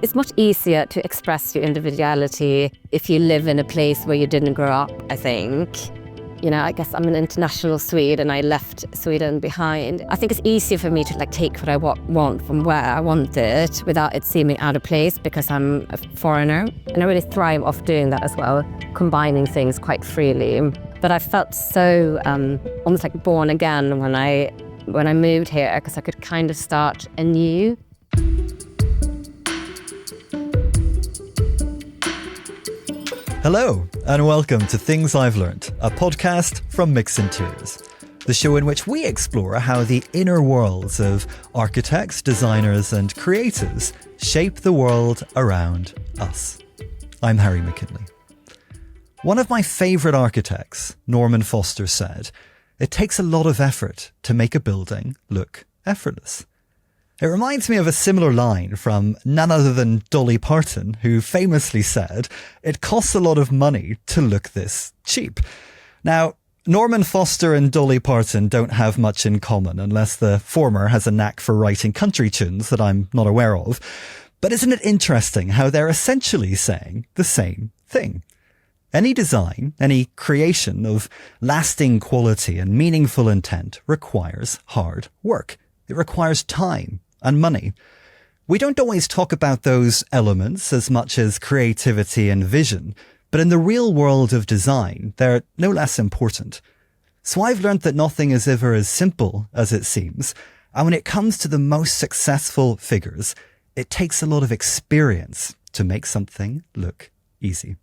It's much easier to express your individuality if you live in a place where you didn't grow up, I think. You know, I guess I'm an international Swede and I left Sweden behind. I think it's easier for me to take what I want from where I want it without it seeming out of place because I'm a foreigner. And I really thrive off doing that as well, combining things quite freely. But I felt so almost like born again when I moved here because I could kind of start anew. Hello, and welcome to Things I've Learnt, a podcast from Mix Interiors, the show in which we explore how the inner worlds of architects, designers, and creators shape the world around us. I'm Harry McKinley. One of my favourite architects, Norman Foster, said, "It takes a lot of effort to make a building look effortless." It reminds me of a similar line from none other than Dolly Parton, who famously said, "It costs a lot of money to look this cheap." Now, Norman Foster and Dolly Parton don't have much in common, unless the former has a knack for writing country tunes that I'm not aware of. But isn't it interesting how they're essentially saying the same thing? Any design, any creation of lasting quality and meaningful intent requires hard work. It requires time and money. We don't always talk about those elements as much as creativity and vision, but in the real world of design, they're no less important. So I've learned that nothing is ever as simple as it seems, and when it comes to the most successful figures, it takes a lot of experience to make something look easy.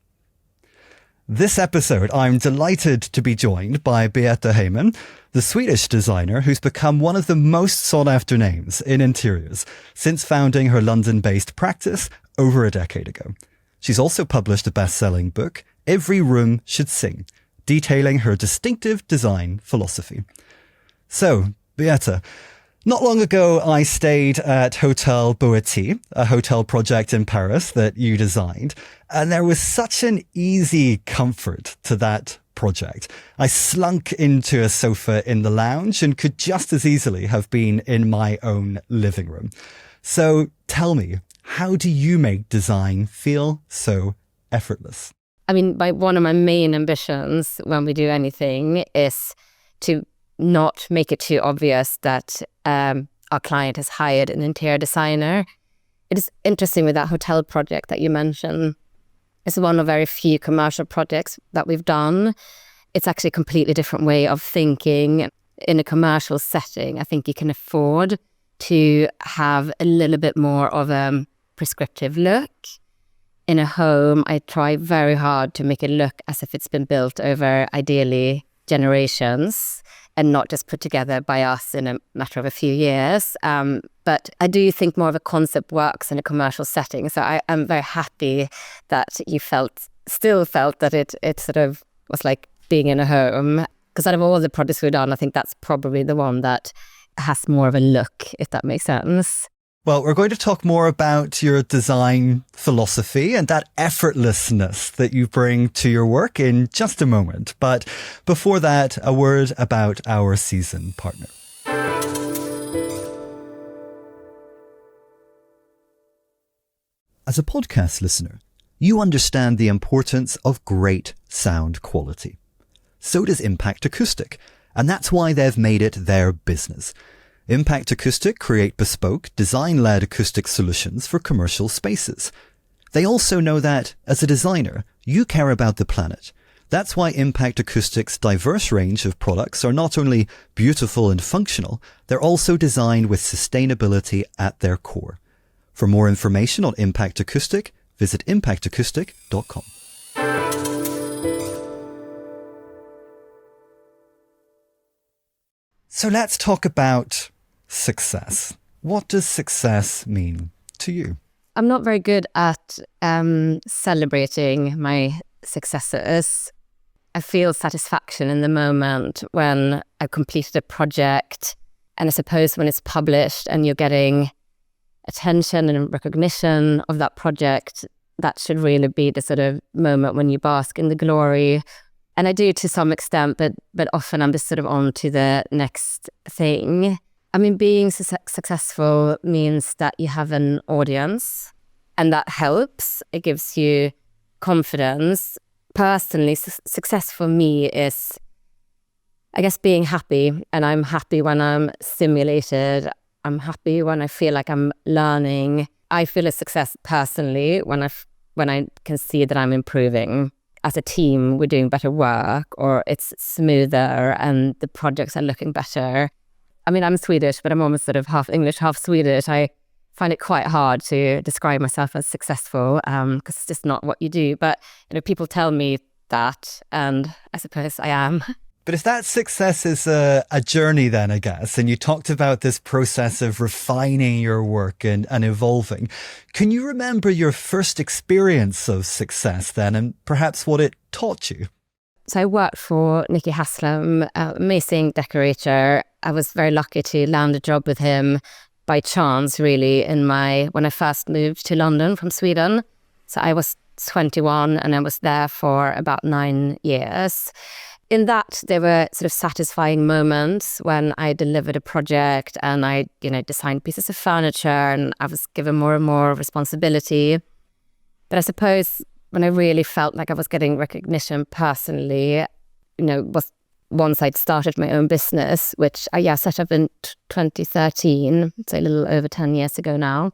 This episode, I'm delighted to be joined by Beata Heuman, the Swedish designer who's become one of the most sought-after names in interiors since founding her London-based practice over a decade ago. She's also published a best-selling book, Every Room Should Sing, detailing her distinctive design philosophy. So, Beata, not long ago, I stayed at Hotel Beata, a hotel project in Paris that you designed, and there was such an easy comfort to that project. I slunk into a sofa in the lounge and could just as easily have been in my own living room. So tell me, how do you make design feel so effortless? I mean, one of my main ambitions when we do anything is to not make it too obvious that our client has hired an interior designer. It is interesting with that hotel project that you mentioned. It's one of very few commercial projects that we've done. It's actually a completely different way of thinking. In a commercial setting, I think you can afford to have a little bit more of a prescriptive look. In a home, I try very hard to make it look as if it's been built over, ideally, generations, and not just put together by us in a matter of a few years. But I do think more of a concept works in a commercial setting. So I am very happy that you still felt that it sort of was like being in a home. Because out of all the projects we've done, I think that's probably the one that has more of a look, if that makes sense. Well, we're going to talk more about your design philosophy and that effortlessness that you bring to your work in just a moment. But before that, a word about our season partner. As a podcast listener, you understand the importance of great sound quality. So does Impact Acoustic, and that's why they've made it their business. Impact Acoustic create bespoke, design-led acoustic solutions for commercial spaces. They also know that, as a designer, you care about the planet. That's why Impact Acoustic's diverse range of products are not only beautiful and functional, they're also designed with sustainability at their core. For more information on Impact Acoustic, visit impactacoustic.com. So let's talk about success. What does success mean to you? I'm not very good at celebrating my successes. I feel satisfaction in the moment when I've completed a project, and I suppose when it's published and you're getting attention and recognition of that project, that should really be the sort of moment when you bask in the glory. And I do to some extent, but often I'm just sort of on to the next thing. I mean, being successful means that you have an audience, And that helps. It gives you confidence. Personally, success for me is, I guess, being happy. And I'm happy when I'm stimulated. I'm happy when I feel like I'm learning. I feel a success personally when I can see that I'm improving. As a team, we're doing better work, or it's smoother and the projects are looking better. I mean, I'm Swedish, but I'm almost sort of half English, half Swedish. I find it quite hard to describe myself as successful because it's just not what you do. But people tell me that, and I suppose I am. But if that success is a journey then, I guess, and you talked about this process of refining your work and evolving, can you remember your first experience of success then and perhaps what it taught you? So I worked for Nicky Haslam, amazing decorator. I was very lucky to land a job with him by chance, really, when I first moved to London from Sweden. So I was 21 and I was there for about 9 years. In that, there were sort of satisfying moments when I delivered a project and I, designed pieces of furniture and I was given more and more responsibility. But I suppose when I really felt like I was getting recognition personally, was once I'd started my own business, which I set up in 2013, so a little over 10 years ago now.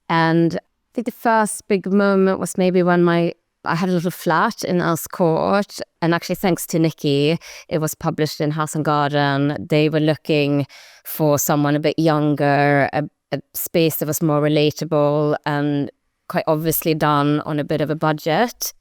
And I think the first big moment was maybe when I had a little flat in Earls Court, and actually thanks to Nicky, it was published in House and Garden. They were looking for someone a bit younger, a space that was more relatable and quite obviously done on a bit of a budget.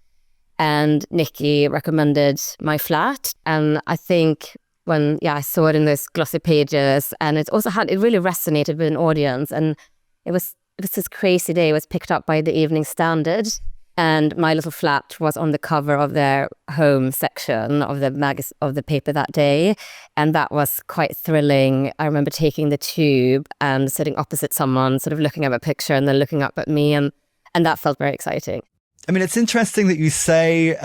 And Nicky recommended my flat. And I think when I saw it in those glossy pages, and it really resonated with an audience. And it was this crazy day. It was picked up by the Evening Standard. And my little flat was on the cover of their home section of the paper that day. And that was quite thrilling. I remember taking the tube and sitting opposite someone, sort of looking at my picture and then looking up at me. And that felt very exciting. I mean, it's interesting that you say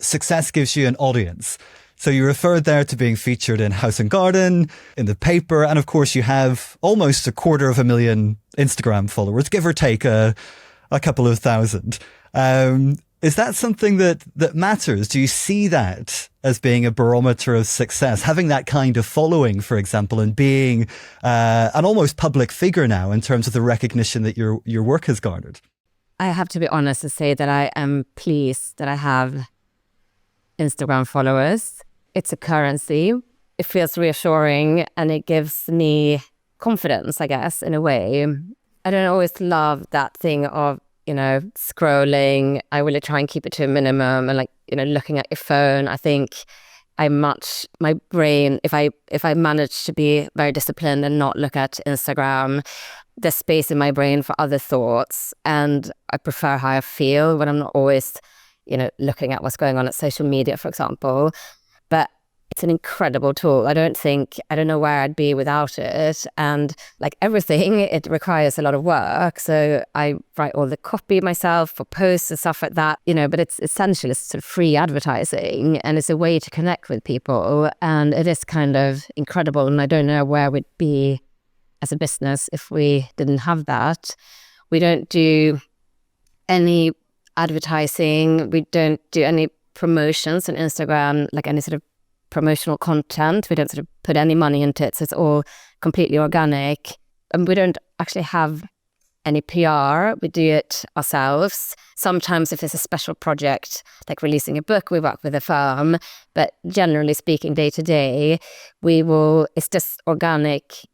success gives you an audience. So you referred there to being featured in House and Garden, in the paper. And of course, you have almost 250,000 Instagram followers, give or take a couple of thousand. Is that something that matters? Do you see that as being a barometer of success? Having that kind of following, for example, and being an almost public figure now in terms of the recognition that your work has garnered? I have to be honest and say that I am pleased that I have Instagram followers. It's a currency. It feels reassuring and it gives me confidence, I guess, in a way. I don't always love that thing of scrolling. I really try and keep it to a minimum and looking at your phone. I think my brain, if I manage to be very disciplined and not look at Instagram, there's space in my brain for other thoughts. And I prefer how I feel when I'm not always, looking at what's going on at social media, for example. But it's an incredible tool. I don't know where I'd be without it. And like everything, it requires a lot of work. So I write all the copy myself for posts and stuff like that, but it's essentially it's sort of free advertising and it's a way to connect with people. And it is kind of incredible. And I don't know where we'd be as a business if we didn't have that. We don't do any advertising. We don't do any promotions on Instagram, like any sort of promotional content. We don't sort of put any money into it. So it's all completely organic. And we don't actually have any PR. We do it ourselves. Sometimes if there's a special project, like releasing a book, we work with a firm. But generally speaking, day to day, it's just organic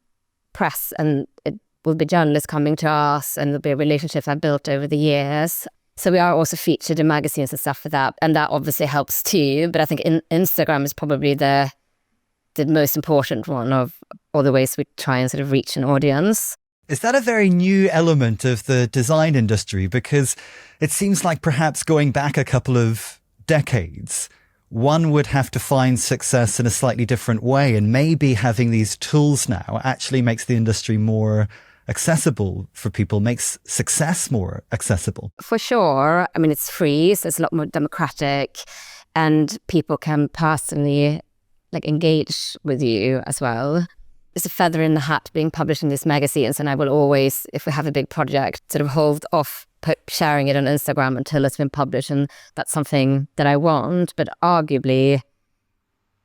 press and it will be journalists coming to us and there'll be relationships I've built over the years. So we are also featured in magazines and stuff for that. And that obviously helps too. But I think Instagram is probably the most important one of all the ways we try and sort of reach an audience. Is that a very new element of the design industry? Because it seems like perhaps going back a couple of decades, one would have to find success in a slightly different way. And maybe having these tools now actually makes the industry more accessible for people, makes success more accessible. For sure. I mean, it's free, so it's a lot more democratic and people can personally engage with you as well. it's a feather in the hat being published in these magazines, and I will always, if we have a big project, sort of hold off sharing it on Instagram until it's been published, and that's something that I want. But arguably,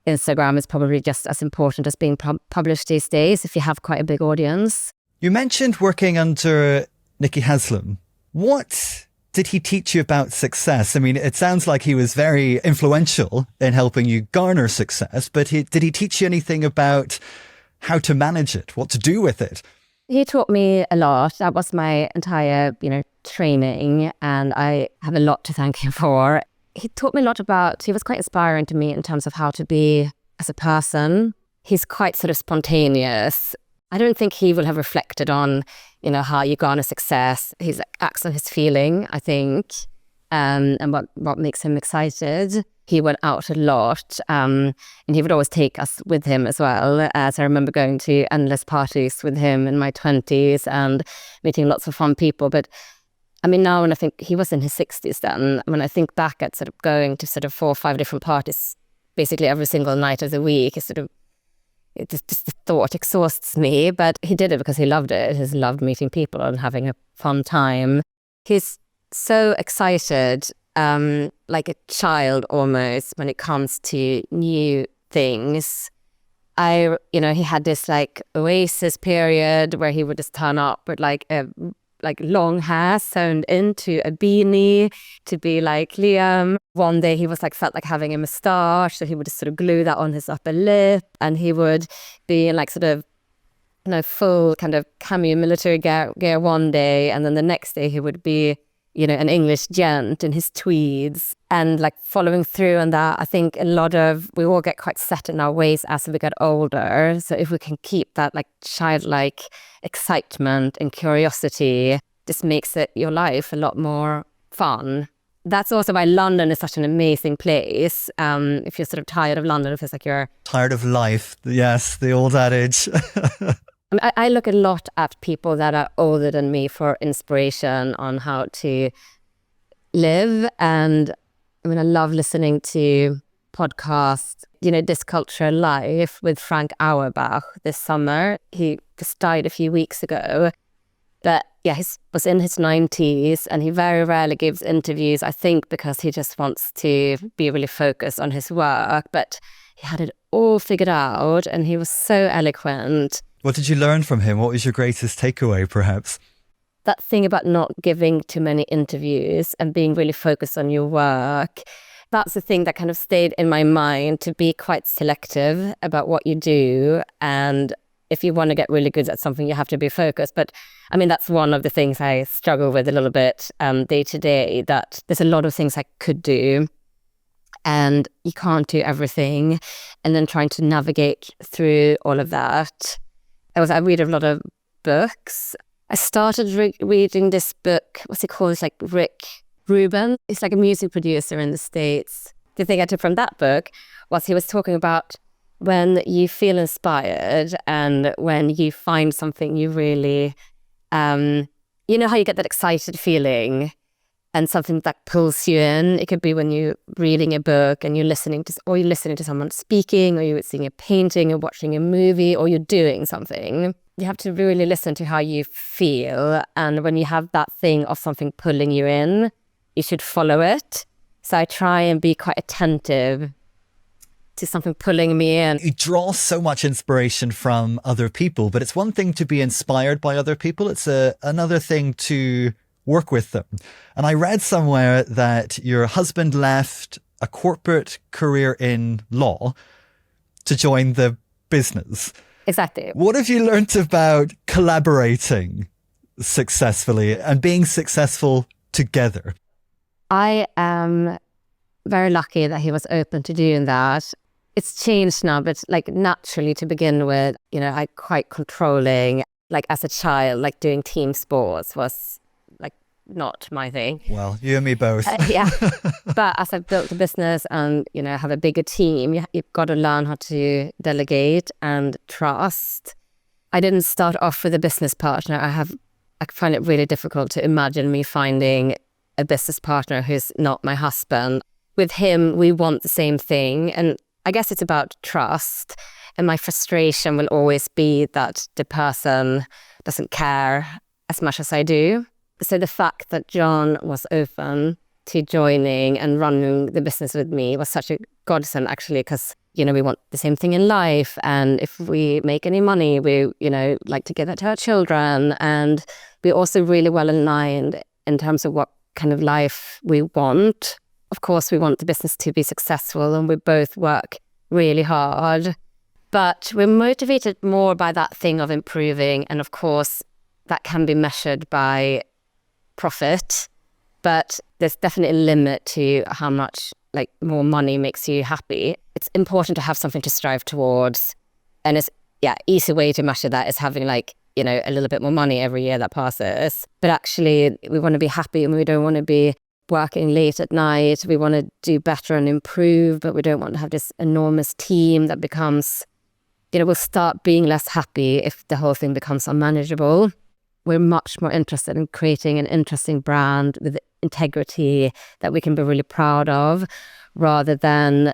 Instagram is probably just as important as being published these days if you have quite a big audience. You mentioned working under Nicky Haslam. What did he teach you about success? I mean, it sounds like he was very influential in helping you garner success, but did he teach you anything about how to manage it, what to do with it? He taught me a lot. That was my entire, training, and I have a lot to thank him for. He taught me a lot he was quite inspiring to me in terms of how to be as a person. He's quite sort of spontaneous. I don't think he will have reflected on, how you garner success. He acts on his feeling, I think, and what makes him excited. He went out a lot, and he would always take us with him as well. As I remember going to endless parties with him in my 20s and meeting lots of fun people. But I mean, now when I think he was in his 60s then, when I think back at sort of going to sort of 4 or 5 different parties basically every single night of the week, just the thought exhausts me. But he did it because he loved it. He loved meeting people and having a fun time. He's so excited, like a child almost, when it comes to new things. He had this like oasis period where he would just turn up with like long hair sewn into a beanie to be like Liam. One day he was felt like having a moustache, so he would just sort of glue that on his upper lip, and he would be in sort of full kind of camo military gear one day, and then the next day he would be an English gent in his tweeds. And following through on that, I think we all get quite set in our ways as we get older. So if we can keep that childlike excitement and curiosity, this makes your life a lot more fun. That's also why London is such an amazing place. If you're sort of tired of London, it feels like you're... Tired of life. Yes, the old adage. I look a lot at people that are older than me for inspiration on how to live. And I love listening to podcasts, This Culture Life with Frank Auerbach this summer. He just died a few weeks ago. But yeah, he was in his 90s, and he very rarely gives interviews, I think because he just wants to be really focused on his work. But he had it all figured out, and he was so eloquent. What did you learn from him? What was your greatest takeaway, perhaps? That thing about not giving too many interviews and being really focused on your work. That's the thing that kind of stayed in my mind, to be quite selective about what you do. And if you want to get really good at something, you have to be focused. But that's one of the things I struggle with a little bit day to day, that there's a lot of things I could do and you can't do everything. And then trying to navigate through all of that. I read a lot of books. I started reading this book, what's it called? It's Rick Rubin. It's a music producer in the States. The thing I took from that book was he was talking about when you feel inspired and when you find something you really, how you get that excited feeling and something that pulls you in. It could be when you're reading a book and you're listening to someone speaking, or you're seeing a painting or watching a movie, or you're doing something. You have to really listen to how you feel. And when you have that thing of something pulling you in, you should follow it. So I try and be quite attentive to something pulling me in. You draw so much inspiration from other people, but it's one thing to be inspired by other people. It's another thing to work with them. And I read somewhere that your husband left a corporate career in law to join the business. Exactly. What have you learnt about collaborating successfully and being successful together? I am very lucky that he was open to doing that. It's changed now, but naturally to begin with, I'm quite controlling. As a child, doing team sports was not my thing. Well, you and me both. Yeah. But as I've built a business and, have a bigger team, you've got to learn how to delegate and trust. I didn't start off with a business partner. I find it really difficult to imagine me finding a business partner who's not my husband. With him, we want the same thing. And I guess it's about trust. And my frustration will always be that the person doesn't care as much as I do. So the fact that John was open to joining and running the business with me was such a godsend, actually, because, you know, we want the same thing in life. And if we make any money, we, you know, like to give that to our children. And we're also really well aligned in terms of what kind of life we want. Of course, we want the business to be successful, and we both work really hard. But we're motivated more by that thing of improving. And of course, that can be measured by profit. But there's definitely a limit to how much like more money makes you happy. It's important to have something to strive towards. And it's, easy way to measure that is having like, you know, a little bit more money every year that passes. But actually, we want to be happy, and we don't want to be working late at night. We want to do better and improve, but we don't want to have this enormous team that becomes, you know, we'll start being less happy if the whole thing becomes unmanageable. We're much more interested in creating an interesting brand with integrity that we can be really proud of, rather than,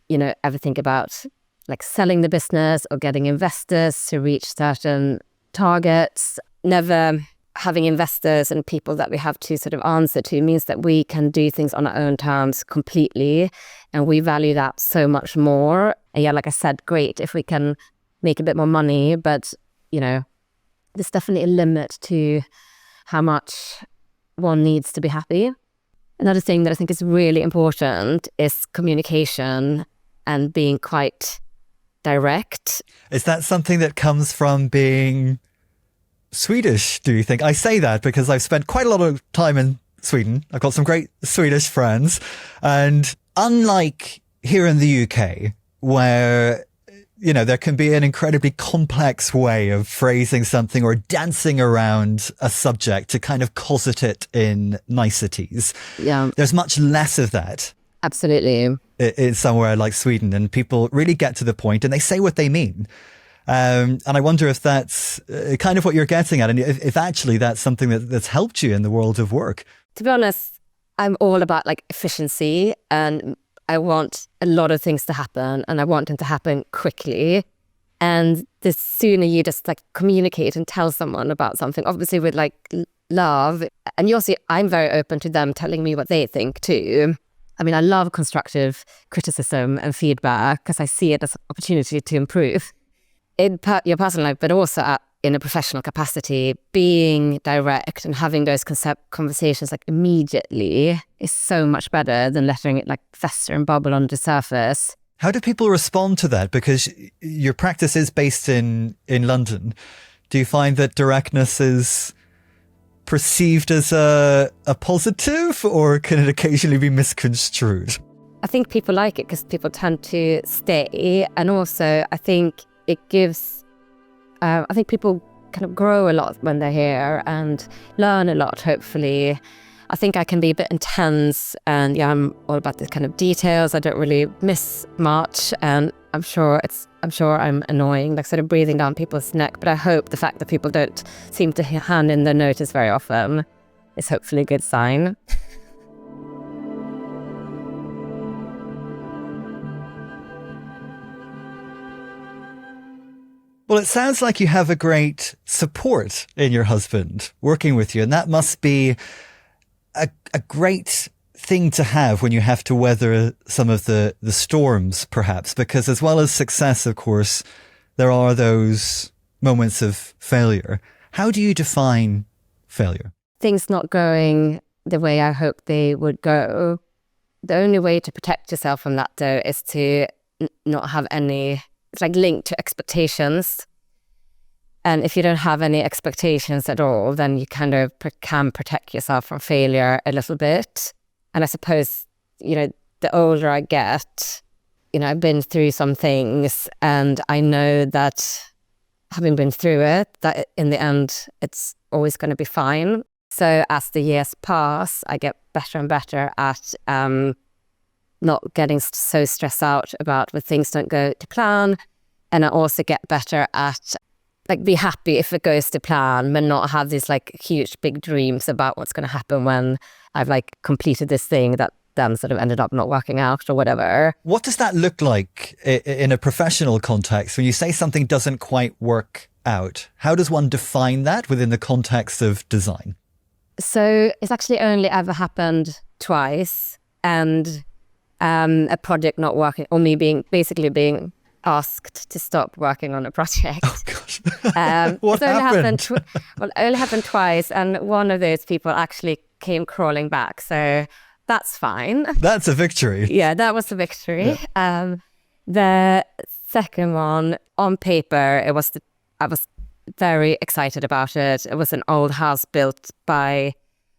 you know, ever think about like selling the business or getting investors to reach certain targets. Never having investors and people that we have to sort of answer to means that we can do things on our own terms completely. And we value that so much more. And yeah, like I said, great if we can make a bit more money, but, you know, there's definitely a limit to how much one needs to be happy. Another thing that I think is really important is communication and being quite direct. Is that something that comes from being Swedish, do you think? I say that because I've spent quite a lot of time in Sweden. I've got some great Swedish friends. And unlike here in the UK, where, you know, there can be an incredibly complex way of phrasing something or dancing around a subject to kind of closet it in niceties. Yeah. There's much less of that. Absolutely. In somewhere like Sweden, and people really get to the point and they say what they mean. And I wonder if that's kind of what you're getting at, and if actually that's something that's helped you in the world of work. To be honest, I'm all about like efficiency, and I want a lot of things to happen, and I want them to happen quickly. And the sooner you just like communicate and tell someone about something, obviously with like love, and you also, I'm very open to them telling me what they think too. I mean, I love constructive criticism and feedback because I see it as an opportunity to improve in your personal life, but also in a professional capacity. Being direct and having those conversations like immediately is so much better than letting it like fester and bubble on the surface. How do people respond to that? Because your practice is based in London. Do you find that directness is perceived as a positive, or can it occasionally be misconstrued? I think people like it because people tend to stay, and also I think it gives, I think people kind of grow a lot when they're here and learn a lot, hopefully. I think I can be a bit intense, and I'm all about this kind of details. I don't really miss much, and I'm sure I'm annoying, like sort of breathing down people's neck. But I hope the fact that people don't seem to hand in their notice very often is hopefully a good sign. Well, it sounds like you have a great support in your husband working with you, and that must be a great thing to have when you have to weather some of the storms, perhaps, because as well as success, of course, there are those moments of failure. How do you define failure? Things not going the way I hoped they would go. The only way to protect yourself from that, though, is to not have any. It's like linked to expectations. And if you don't have any expectations at all, then you kind of can protect yourself from failure a little bit. And I suppose, you know, the older I get, you know, I've been through some things, and I know that having been through it, that in the end, it's always going to be fine. So as the years pass, I get better and better at not getting so stressed out about when things don't go to plan. And I also get better at like be happy if it goes to plan, but not have these like huge big dreams about what's going to happen when I've like completed this thing that then sort of ended up not working out or whatever. What does that look like in a professional context? When you say something doesn't quite work out, how does one define that within the context of design? So it's actually only ever happened twice, and a project not working, or me being asked to stop working on a project. Oh gosh. What happened? It only happened twice, and one of those people actually came crawling back. So that's fine. That's a victory. Yeah, that was a victory. Yeah. The second one, on paper, I was very excited about it. It was an old house built by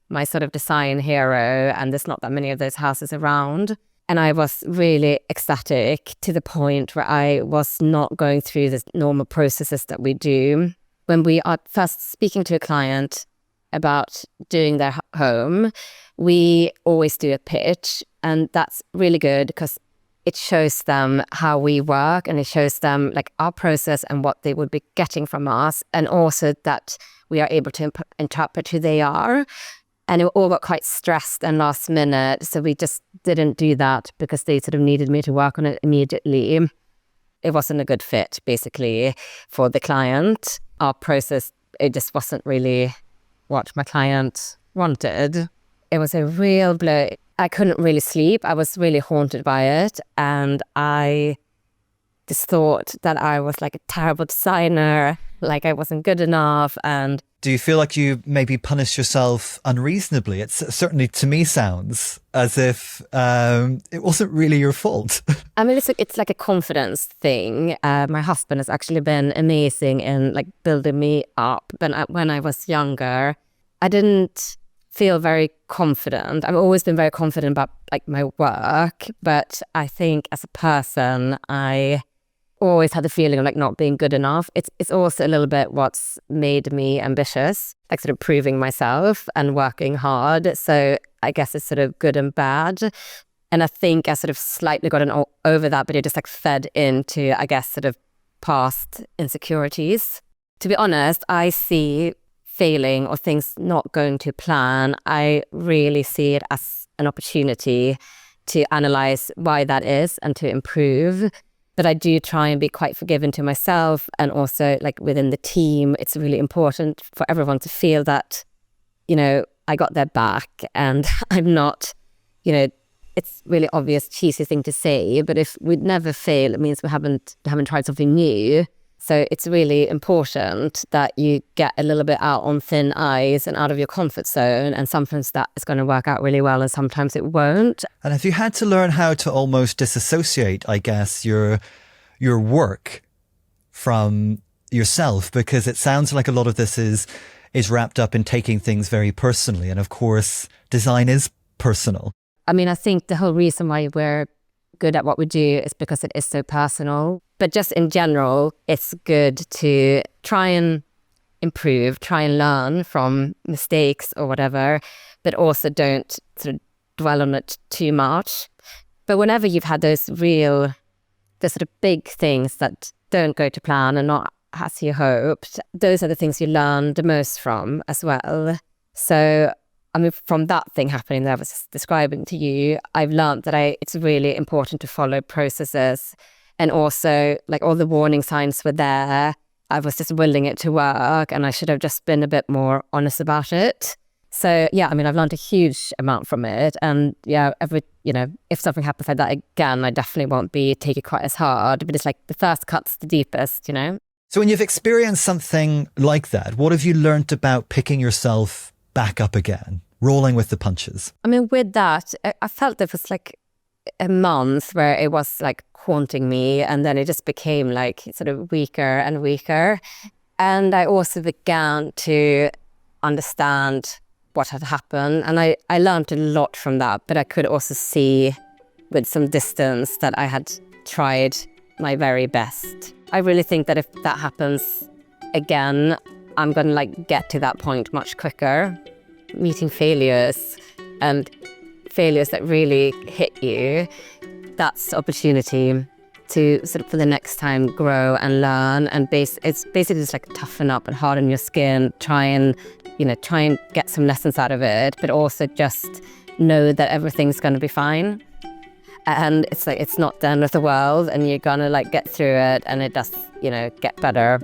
my sort of design hero, and there's not that many of those houses around. And I was really ecstatic to the point where I was not going through the normal processes that we do. When we are first speaking to a client about doing their home, we always do a pitch. And that's really good because it shows them how we work, and it shows them like our process and what they would be getting from us. And also that we are able to interpret who they are. And it all got quite stressed and last minute. So we just didn't do that because they sort of needed me to work on it immediately. It wasn't a good fit, basically, for the client. Our process, it just wasn't really what my client wanted. It was a real blow. I couldn't really sleep. I was really haunted by it. And I just thought that I was like a terrible designer, like I wasn't good enough. And do you feel like you maybe punish yourself unreasonably? It certainly, to me, sounds as if it wasn't really your fault. I mean, it's like a confidence thing. My husband has actually been amazing in like building me up. But when I was younger, I didn't feel very confident. I've always been very confident about like my work, but I think as a person, I always had the feeling of like not being good enough. It's also a little bit what's made me ambitious, like sort of proving myself and working hard. So I guess it's sort of good and bad. And I think I sort of slightly gotten over that, but it just like fed into, I guess, sort of past insecurities. To be honest, I see failing or things not going to plan, I really see it as an opportunity to analyze why that is and to improve. But I do try and be quite forgiving to myself, and also like within the team, it's really important for everyone to feel that, you know, I got their back and I'm not, you know, it's really obvious, cheesy thing to say, but if we'd never fail, it means we haven't tried something new. So it's really important that you get a little bit out on thin ice and out of your comfort zone. And sometimes that is going to work out really well and sometimes it won't. And have you had to learn how to almost disassociate, I guess, your work from yourself? Because it sounds like a lot of this is wrapped up in taking things very personally. And of course, design is personal. I mean, I think the whole reason why we're good at what we do is because it is so personal. But just in general, it's good to try and improve, try and learn from mistakes or whatever, but also don't sort of dwell on it too much. But whenever you've had the sort of big things that don't go to plan and not as you hoped, those are the things you learn the most from as well. So, I mean, from that thing happening that I was describing to you, I've learned that it's really important to follow processes. And also, like, all the warning signs were there. I was just willing it to work, and I should have just been a bit more honest about it. So, yeah, I mean, I've learned a huge amount from it. And yeah, if something happens like that again, I definitely won't take it quite as hard. But it's like the first cut's the deepest, you know? So when you've experienced something like that, what have you learned about picking yourself back up again, rolling with the punches? I mean, with that, I felt there was like a month where it was like haunting me, and then it just became like sort of weaker and weaker. And I also began to understand what had happened, and I learned a lot from that. But I could also see with some distance that I had tried my very best. I really think that if that happens again, I'm going to like get to that point much quicker. Meeting failures and failures that really hit you, that's the opportunity to sort of for the next time grow and learn, and it's basically just like toughen up and harden your skin, try and get some lessons out of it, but also just know that everything's going to be fine. And it's like, it's not the end of the world, and you're going to like get through it, and it does, get better.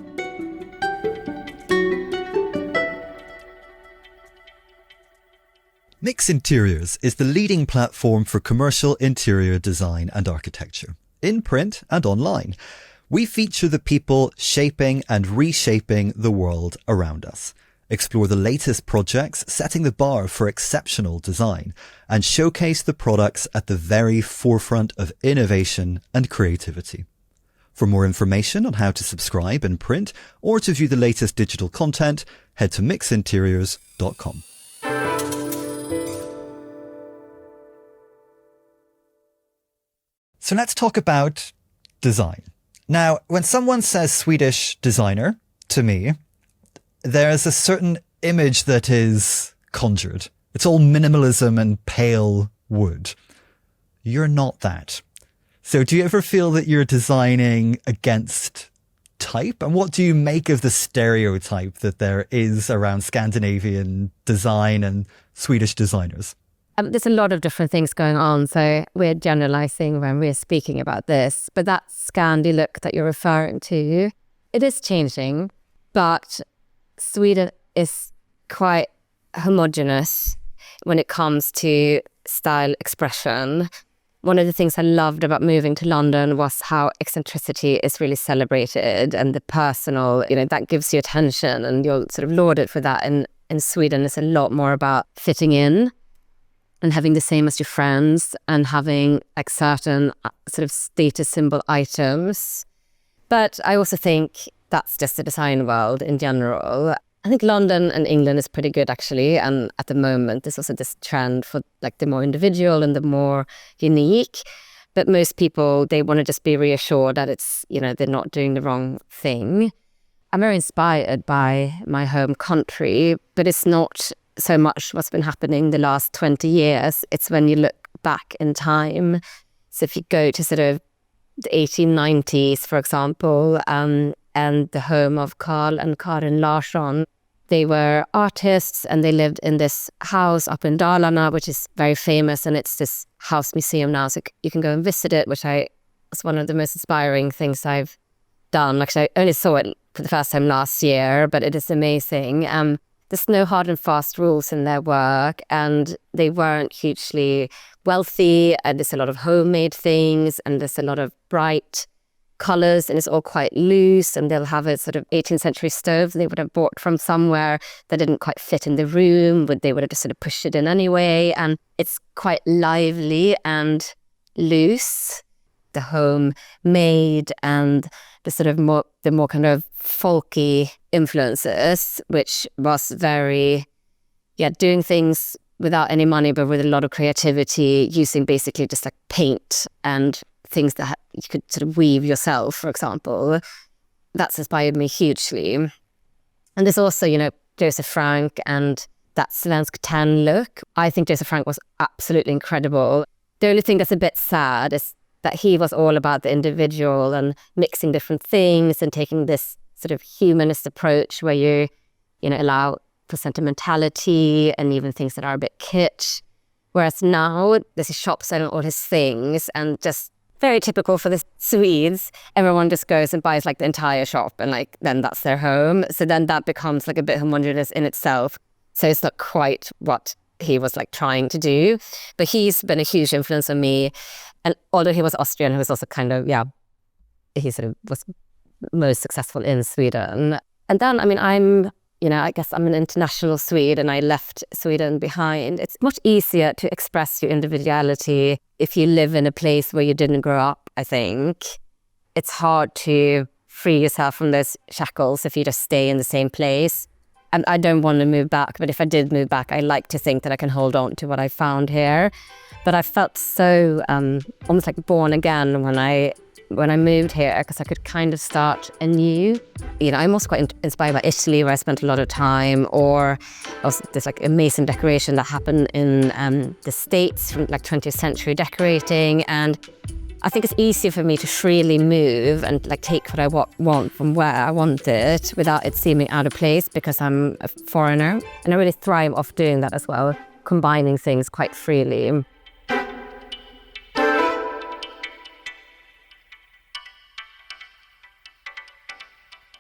Mix Interiors is the leading platform for commercial interior design and architecture, in print and online. We feature the people shaping and reshaping the world around us, explore the latest projects setting the bar for exceptional design, and showcase the products at the very forefront of innovation and creativity. For more information on how to subscribe in print or to view the latest digital content, head to mixinteriors.com. So let's talk about design. Now, when someone says Swedish designer to me, there's a certain image that is conjured. It's all minimalism and pale wood. You're not that. So do you ever feel that you're designing against type? And what do you make of the stereotype that there is around Scandinavian design and Swedish designers? There's a lot of different things going on, so we're generalizing when we're speaking about this. But that Scandi look that you're referring to, it is changing, but Sweden is quite homogenous when it comes to style expression. One of the things I loved about moving to London was how eccentricity is really celebrated, and the personal, that gives you attention and you're sort of lauded for that. And in Sweden, it's a lot more about fitting in and having the same as your friends and having like certain sort of status symbol items. But I also think that's just the design world in general. I think London and England is pretty good actually. And at the moment, there's also this trend for like the more individual and the more unique. But most people, they want to just be reassured that it's, they're not doing the wrong thing. I'm very inspired by my home country, but it's not so much what's been happening the last 20 years. It's when you look back in time. So if you go to sort of the 1890s, for example, and the home of Carl and Karin Larsson, they were artists and they lived in this house up in Dalarna, which is very famous, and it's this house museum now, so you can go and visit it, which was one of the most inspiring things I've done. Actually, I only saw it for the first time last year, but it is amazing. There's no hard and fast rules in their work, and they weren't hugely wealthy, and there's a lot of homemade things, and there's a lot of bright colours, and it's all quite loose, and they'll have a sort of 18th century stove they would have bought from somewhere that didn't quite fit in the room, but they would have just sort of pushed it in anyway, and it's quite lively and loose. The homemade and the sort of more kind of folky influences, which was very, doing things without any money, but with a lot of creativity, using basically just like paint and things that you could sort of weave yourself, for example. That's inspired me hugely. And there's also, Joseph Frank and that Svensk tan look. I think Joseph Frank was absolutely incredible. The only thing that's a bit sad is that he was all about the individual and mixing different things and taking this sort of humanist approach where you allow for sentimentality and even things that are a bit kitsch. Whereas now there's a shop selling all his things, and just very typical for the Swedes, everyone just goes and buys like the entire shop, and like then that's their home. So then that becomes like a bit homogeneous in itself. So it's not quite what he was like trying to do. But he's been a huge influence on me. And although he was Austrian, he was also kind of, he sort of was most successful in Sweden. And then, I guess I'm an international Swede, and I left Sweden behind. It's much easier to express your individuality if you live in a place where you didn't grow up, I think. It's hard to free yourself from those shackles if you just stay in the same place. And I don't want to move back, but if I did move back, I like to think that I can hold on to what I found here. But I felt so almost like born again when I moved here, because I could kind of start anew. I'm also quite inspired by Italy, where I spent a lot of time, or also this like amazing decoration that happened in the States from like 20th century decorating. And I think it's easier for me to freely move and like take what I want from where I want it without it seeming out of place, because I'm a foreigner, and I really thrive off doing that as well. combining things quite freely.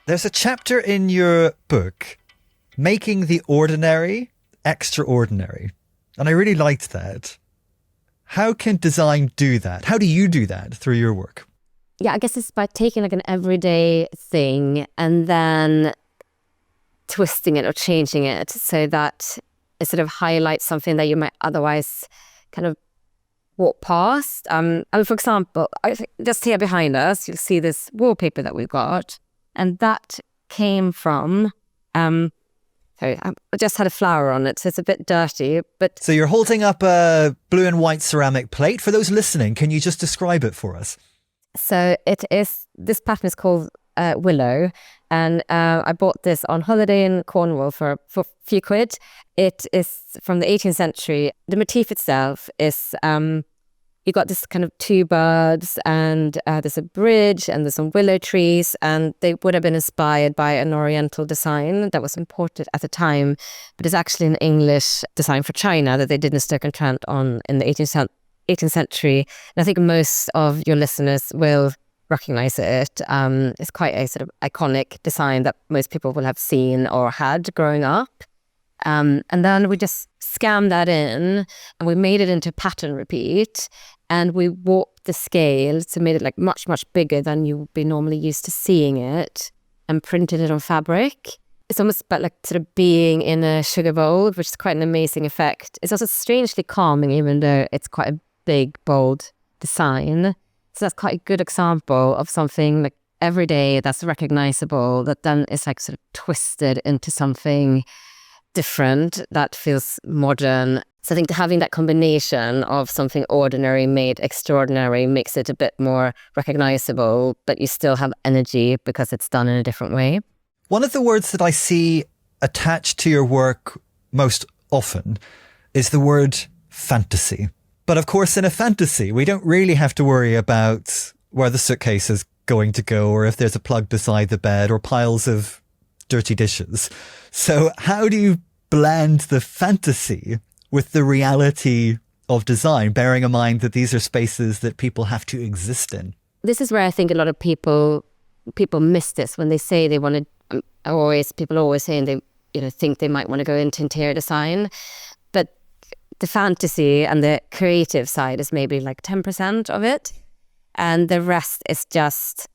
There's a chapter in your book, Making the Ordinary Extraordinary. And I really liked that. How can design do that? How do you do that through your work? Yeah, I guess it's by taking like an everyday thing and then twisting it or changing it so that it sort of highlights something that you might otherwise kind of walk past. I mean, for example, just here behind us, you'll see this wallpaper that we've got. And that came from, sorry, I just had a flower on it, so it's a bit dirty. But So you're holding up a blue and white ceramic plate. For those listening, can you just describe it for us? So this pattern is called Willow. And I bought this on holiday in Cornwall for a few quid. It is from the 18th century. The motif itself is... you got this kind of two birds and there's a bridge and there's some willow trees, and they would have been inspired by an Oriental design that was imported at the time, but it's actually an English design for China that they did in Stoke-on-Trent in the 18th century. And I think most of your listeners will recognize it. It's quite a sort of iconic design that most people will have seen or had growing up. And then we just scanned that in and we made it into pattern repeat, and we warped the scale to made it like much, much bigger than you would be normally used to seeing it, and printed it on fabric. It's almost about like sort of being in a sugar bowl, which is quite an amazing effect. It's also strangely calming, even though it's quite a big, bold design. So that's quite a good example of something like everyday that's recognizable, that then is like sort of twisted into something different that feels modern. So I think having that combination of something ordinary made extraordinary makes it a bit more recognizable, but you still have energy because it's done in a different way. One of the words that I see attached to your work most often is the word fantasy. But of course, in a fantasy, we don't really have to worry about where the suitcase is going to go, or if there's a plug beside the bed, or piles of dirty dishes. So how do you blend the fantasy with the reality of design, bearing in mind that these are spaces that people have to exist in? This is where I think a lot of people miss this when they say they want to. People always saying they think they might want to go into interior design, but the fantasy and the creative side is maybe like 10% of it, and the rest is just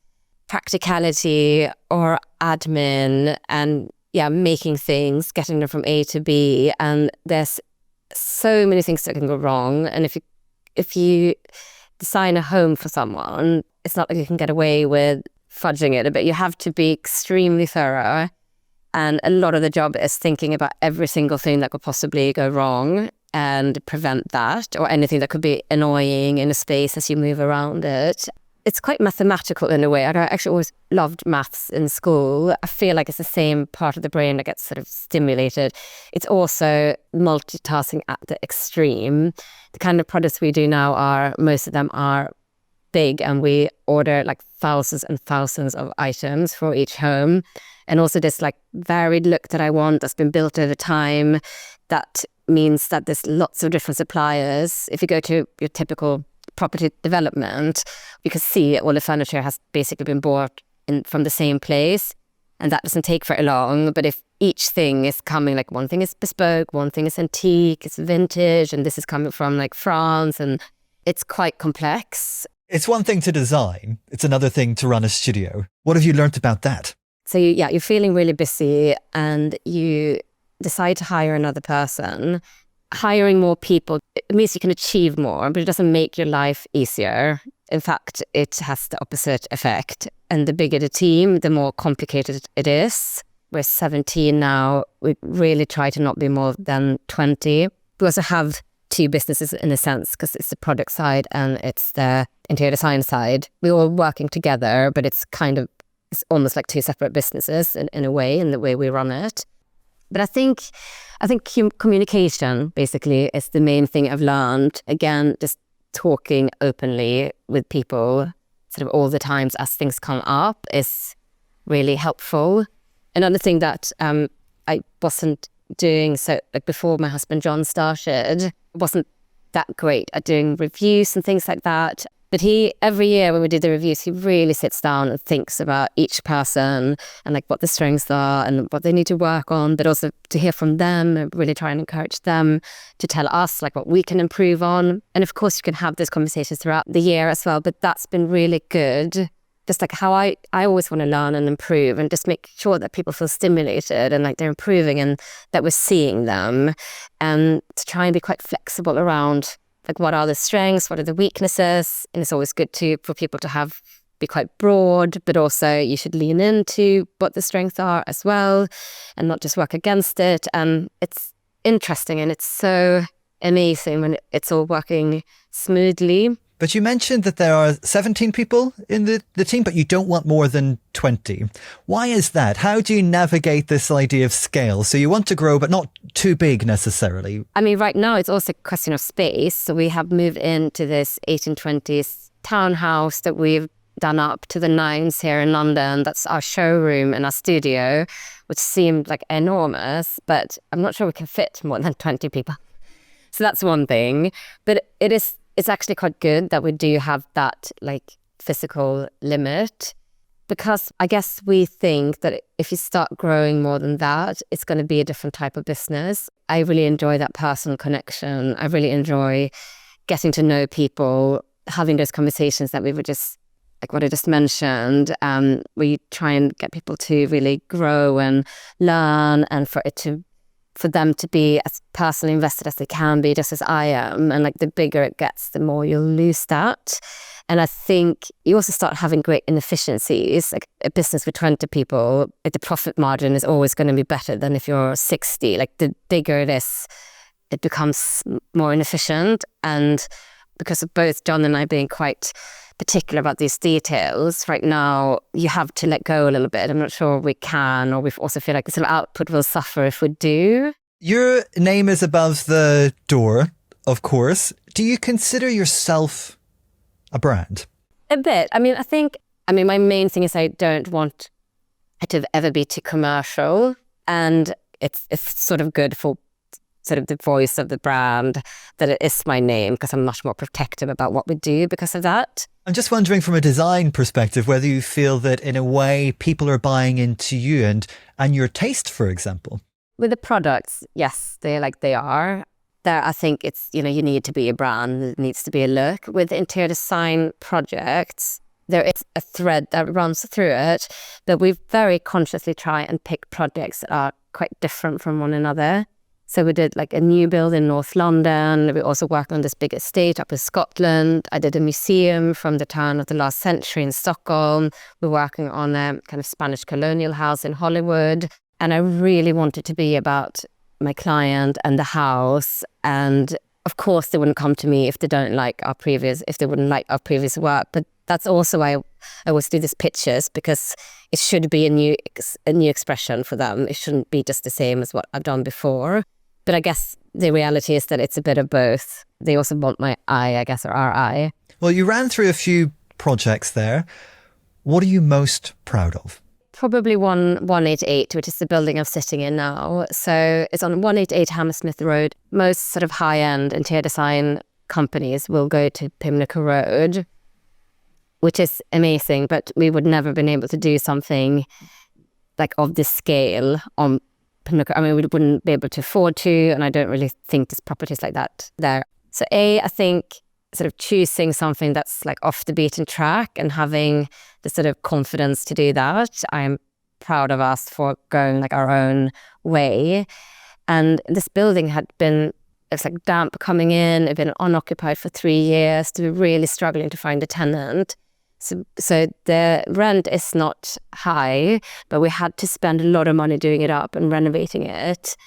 practicality or admin and making things, getting them from A to B. And there's so many things that can go wrong. And if you design a home for someone, it's not like you can get away with fudging it a bit. You have to be extremely thorough. And a lot of the job is thinking about every single thing that could possibly go wrong and prevent that, or anything that could be annoying in a space as you move around it. It's quite mathematical in a way. I actually always loved maths in school. I feel like it's the same part of the brain that gets sort of stimulated. It's also multitasking at the extreme. The kind of products we do now most of them are big, and we order like thousands and thousands of items for each home. And also this like varied look that I want that's been built over time. That means that there's lots of different suppliers. If you go to your typical property development, you can see all the furniture has basically been bought from the same place, and that doesn't take very long. But if each thing is coming, like one thing is bespoke, one thing is antique, it's vintage, and this is coming from like France, and it's quite complex. It's one thing to design, it's another thing to run a studio. What have you learnt about that? So you're feeling really busy and you decide to hire another person. Hiring more people, it means you can achieve more, but it doesn't make your life easier. In fact, it has the opposite effect. And the bigger the team, the more complicated it is. We're 17 now. We really try to not be more than 20. We also have two businesses in a sense, because it's the product side and it's the interior design side. We're all working together, but it's almost like two separate businesses in a way, in the way we run it. But I think communication basically is the main thing I've learned. Again, just talking openly with people sort of all the times as things come up is really helpful. Another thing that I wasn't doing, so like before my husband John started, I wasn't that great at doing reviews and things like that. But he, every year when we do the reviews, he really sits down and thinks about each person and like what the strengths are and what they need to work on, but also to hear from them and really try and encourage them to tell us like what we can improve on. And of course you can have those conversations throughout the year as well, but that's been really good. Just like how I always want to learn and improve and just make sure that people feel stimulated and like they're improving and that we're seeing them, and to try and be quite flexible around like what are the strengths, what are the weaknesses. And it's always good for people to be quite broad, but also you should lean into what the strengths are as well and not just work against it. And it's interesting and it's so amazing when it's all working smoothly. But you mentioned that there are 17 people in the team, but you don't want more than 20. Why is that? How do you navigate this idea of scale? So you want to grow, but not too big necessarily. I mean, right now it's also a question of space. So we have moved into this 1820s townhouse that we've done up to the nines here in London. That's our showroom and our studio, which seemed like enormous, but I'm not sure we can fit more than 20 people. So that's one thing. But it's actually quite good that we do have that like physical limit, because I guess we think that if you start growing more than that, it's going to be a different type of business. I really enjoy that personal connection. I really enjoy getting to know people, having those conversations that we were just, like what I just mentioned. We try and get people to really grow and learn, and for them to be as personally invested as they can be, just as I am. And like the bigger it gets, the more you'll lose that. And I think you also start having great inefficiencies. Like a business with 20 people, like the profit margin is always going to be better than if you're 60. Like the bigger it is, it becomes more inefficient. And because of both John and I being quite particular about these details, right now you have to let go a little bit. I'm not sure we can, or we also feel like the sort of output will suffer if we do. Your name is above the door, of course. Do you consider yourself a brand? A bit. I mean, my main thing is I don't want it to ever be too commercial, and it's sort of good for sort of the voice of the brand that it is my name, because I'm much more protective about what we do because of that. I'm just wondering from a design perspective whether you feel that in a way people are buying into you and your taste, for example. With the products, yes, they are. There, I think it's, you need to be a brand, it needs to be a look. With interior design projects, there is a thread that runs through it, but we very consciously try and pick projects that are quite different from one another. So we did like a new build in North London. We also worked on this big estate up in Scotland. I did a museum from the turn of the last century in Stockholm. We're working on a kind of Spanish colonial house in Hollywood. And I really wanted to be about my client and the house. And of course, they wouldn't come to me if they wouldn't like our previous work. But that's also why I always do these pitches, because it should be a new expression for them. It shouldn't be just the same as what I've done before. But I guess the reality is that it's a bit of both. They also want my eye, I guess, or our eye. Well, you ran through a few projects there. What are you most proud of? Probably 188, which is the building I'm sitting in now. So it's on 188 Hammersmith Road. Most sort of high-end interior design companies will go to Pimlico Road, which is amazing, but we would never have been able to do something like of this scale on Pimlico. I mean, we wouldn't be able to afford to, and I don't really think there's properties like that there. So I think sort of choosing something that's like off the beaten track and having the sort of confidence to do that. I'm proud of us for going like our own way. And this building it's like damp coming in. It had been unoccupied for 3 years. We were really struggling to find a tenant. So the rent is not high, but we had to spend a lot of money doing it up and renovating it.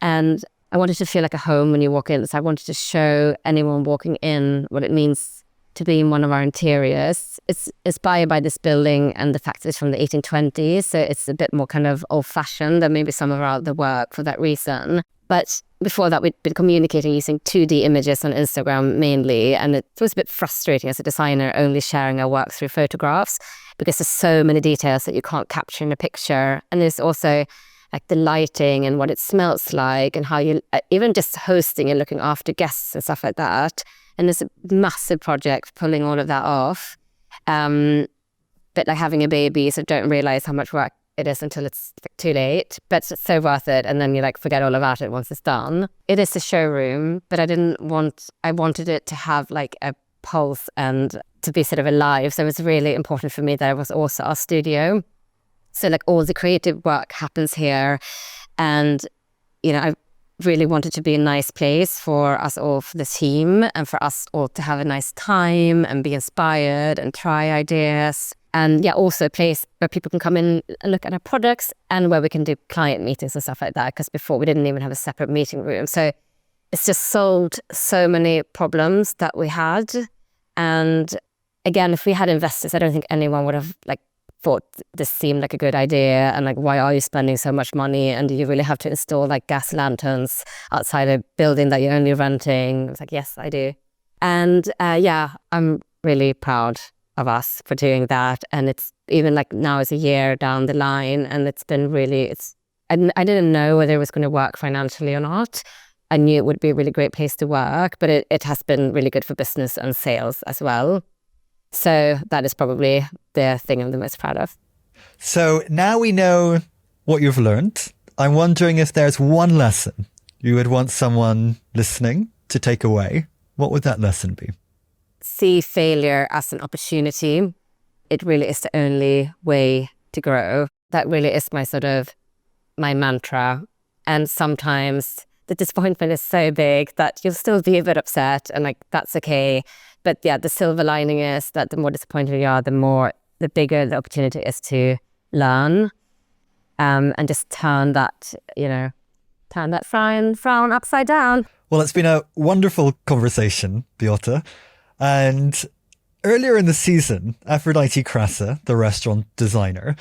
And I wanted to feel like a home when you walk in. So I wanted to show anyone walking in what it means to be in one of our interiors. It's inspired by this building and the fact that it's from the 1820s. So it's a bit more kind of old-fashioned than maybe some of our other work for that reason. But before that, we'd been communicating using 2D images on Instagram mainly. And it was a bit frustrating as a designer only sharing our work through photographs, because there's so many details that you can't capture in a picture. And there's also like the lighting and what it smells like, and how you, even just hosting and looking after guests and stuff like that. And it's a massive project pulling all of that off. But like having a baby, so don't realize how much work it is until it's too late, but it's so worth it. And then you like forget all about it once it's done. It is a showroom, but I wanted it to have like a pulse and to be sort of alive. So it was really important for me that it was also our studio. So like all the creative work happens here. And, you know, I really wanted to be a nice place for us all, for the team, and for us all to have a nice time and be inspired and try ideas. And yeah, also a place where people can come in and look at our products, and where we can do client meetings and stuff like that. Because before we didn't even have a separate meeting room. So it's just solved so many problems that we had. And again, if we had investors, I don't think anyone would have like thought this seemed like a good idea. And like, why are you spending so much money? And do you really have to install like gas lanterns outside a building that you're only renting? It's like, yes, I do. And yeah, I'm really proud of us for doing that. And it's even like now is a year down the line, and it's been really, I didn't know whether it was going to work financially or not. I knew it would be a really great place to work, but it has been really good for business and sales as well. So that is probably the thing I'm the most proud of. So now we know what you've learned. I'm wondering if there's one lesson you would want someone listening to take away. What would that lesson be? See failure as an opportunity. It really is the only way to grow. That really is my mantra. And sometimes the disappointment is so big that you'll still be a bit upset, and like that's okay. But yeah, the silver lining is that the more disappointed you are, the bigger the opportunity is to learn, and just turn that frown upside down. Well, it's been a wonderful conversation, Beata. And earlier in the season, Aphrodite Krasa, the restaurant designer,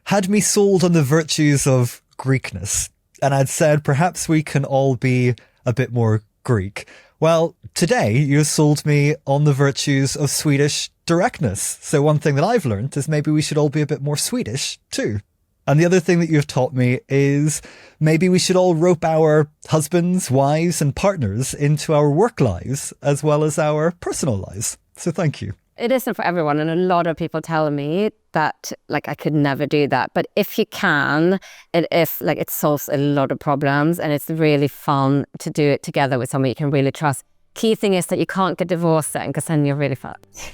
had me sold on the virtues of Greekness. And I'd said perhaps we can all be a bit more Greek. Well, today you sold me on the virtues of Swedish directness. So one thing that I've learned is maybe we should all be a bit more Swedish too. And the other thing that you've taught me is maybe we should all rope our husbands, wives and partners into our work lives as well as our personal lives. So thank you. It isn't for everyone. And a lot of people tell me that like I could never do that. But if you can, it solves a lot of problems, and it's really fun to do it together with someone you can really trust. Key thing is that you can't get divorced then, because then you're really fucked.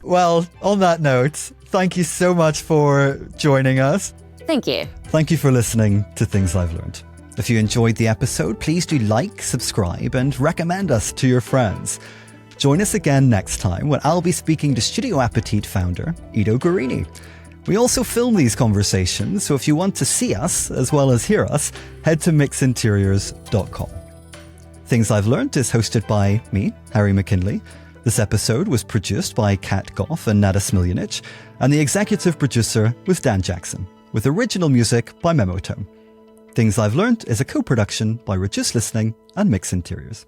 Well, on that note, thank you so much for joining us. Thank you. Thank you for listening to Things I've Learned. If you enjoyed the episode, please do like, subscribe, and recommend us to your friends. Join us again next time when I'll be speaking to Studio Appetit founder Ido Guarini. We also film these conversations, so if you want to see us as well as hear us, head to mixinteriors.com. Things I've Learned is hosted by me, Harry McKinley. This episode was produced by Kat Goff and Nada Smiljanic, and the executive producer was Dan Jackson, with original music by Memotone. Things I've Learned is a co-production by Reduce Listening and Mix Interiors.